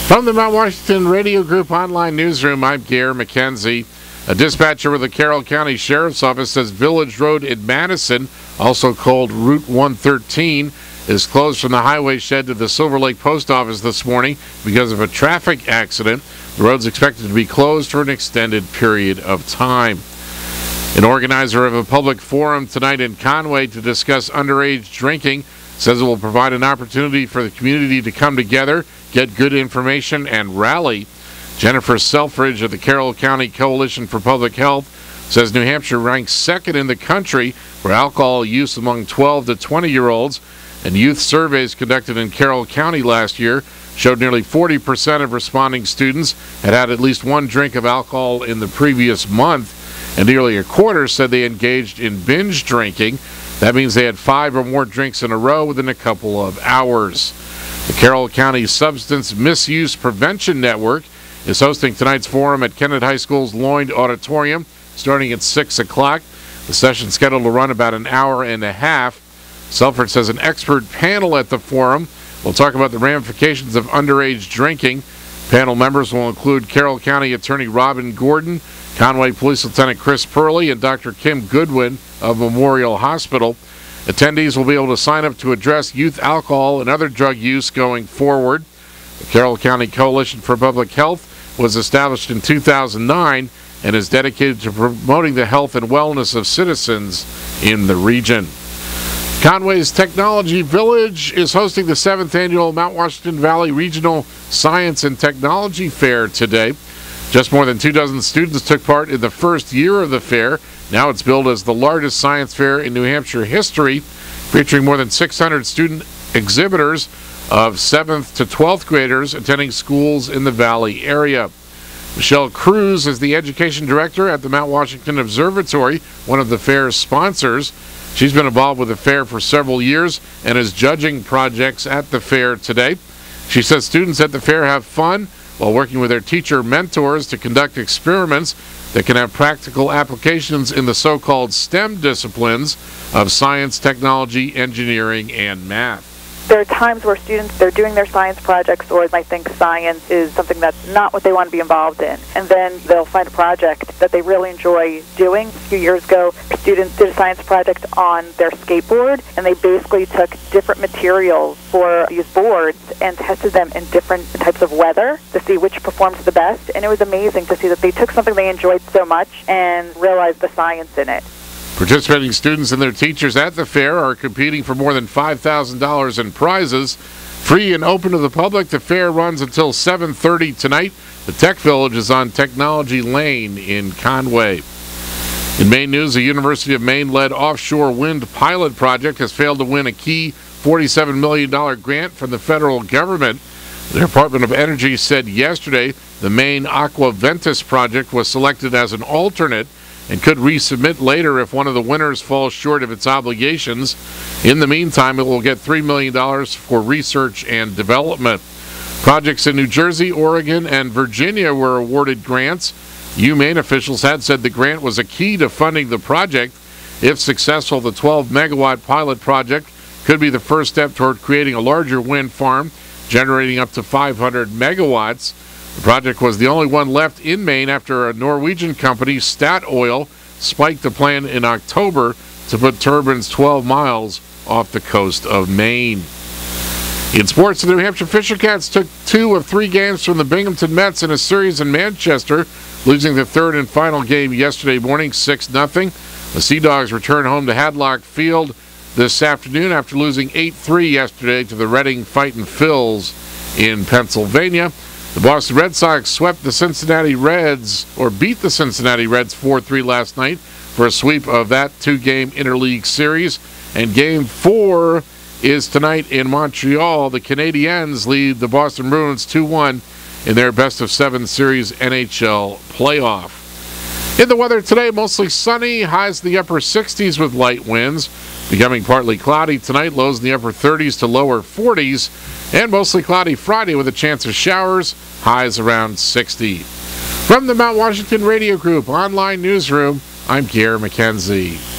From the Mount Washington Radio Group online newsroom, I'm Gare McKenzie. A dispatcher with the Carroll County Sheriff's Office says Village Road in Madison, also called Route 113, is closed from the highway shed to the Silver Lake Post Office this morning because of a traffic accident. The road's expected to be closed for an extended period of time. An organizer of a public forum tonight in Conway to discuss underage drinking says it will provide an opportunity for the community to come together, get good information, and rally. Jennifer Selfridge of the Carroll County Coalition for Public Health says New Hampshire ranks second in the country for alcohol use among 12 to 20-year-olds, and youth surveys conducted in Carroll County last year showed nearly 40% of responding students had at least one drink of alcohol in the previous month, and nearly a quarter said they engaged in binge drinking. That means they had 5 or more drinks in a row within a couple of hours. The Carroll County Substance Misuse Prevention Network is hosting tonight's forum at Kennett High School's Lloyd Auditorium starting at 6 o'clock. The session is scheduled to run about an hour and a half. Selfridge says an expert panel at the forum will talk about the ramifications of underage drinking. Panel members will include Carroll County Attorney Robin Gordon, Conway Police Lieutenant Chris Purley, and Dr. Kim Goodwin of Memorial Hospital. Attendees will be able to sign up to address youth alcohol and other drug use going forward. The Carroll County Coalition for Public Health was established in 2009 and is dedicated to promoting the health and wellness of citizens in the region. Conway's Technology Village is hosting the 7th annual Mount Washington Valley Regional Science and Technology Fair today. Just more than 24 students took part in the first year of the fair. Now it's billed as the largest science fair in New Hampshire history, featuring more than 600 student exhibitors of 7th to 12th graders attending schools in the Valley area. Michelle Cruz is the education director at the Mount Washington Observatory, one of the fair's sponsors. She's been involved with the fair for several years and is judging projects at the fair today. She says students at the fair have fun while working with their teacher mentors to conduct experiments that can have practical applications in the so-called STEM disciplines of science, technology, engineering, and math. There are times where students, they're doing their science projects or might think science is something that's not what they want to be involved in. And then they'll find a project that they really enjoy doing. A few years ago, students did a science project on their skateboard, and they basically took different materials for these boards and tested them in different types of weather to see which performed the best. And it was amazing to see that they took something they enjoyed so much and realized the science in it. Participating students and their teachers at the fair are competing for more than $5,000 in prizes. Free and open to the public, the fair runs until 7:30 tonight. The Tech Village is on Technology Lane in Conway. In Maine news, the University of Maine-led offshore wind pilot project has failed to win a key $47 million grant from the federal government. The Department of Energy said yesterday the Maine Aqua Ventus project was selected as an alternate and could resubmit later if one of the winners falls short of its obligations. In the meantime, it will get $3 million for research and development. Projects in New Jersey, Oregon, and Virginia were awarded grants. UMaine officials had said the grant was a key to funding the project. If successful, the 12-megawatt pilot project could be the first step toward creating a larger wind farm, generating up to 500 megawatts. The project was the only one left in Maine after a Norwegian company, Statoil, spiked the plan in October to put turbines 12 miles off the coast of Maine. In sports, the New Hampshire Fisher Cats took 2 of 3 games from the Binghamton Mets in a series in Manchester, losing the third and final game yesterday morning, 6-0. The Sea Dogs return home to Hadlock Field this afternoon after losing 8-3 yesterday to the Reading Fightin' Phils in Pennsylvania. The Boston Red Sox swept the Cincinnati Reds, or beat the Cincinnati Reds 4-3 last night for a sweep of that 2-game interleague series. And Game 4 is tonight in Montreal. The Canadiens lead the Boston Bruins 2-1 in their best-of-7 series NHL playoff. In the weather today, mostly sunny, highs in the upper 60s with light winds. Becoming partly cloudy tonight, lows in the upper 30s to lower 40s. And mostly cloudy Friday with a chance of showers, highs around 60. From the Mount Washington Radio Group online newsroom, I'm Gare McKenzie.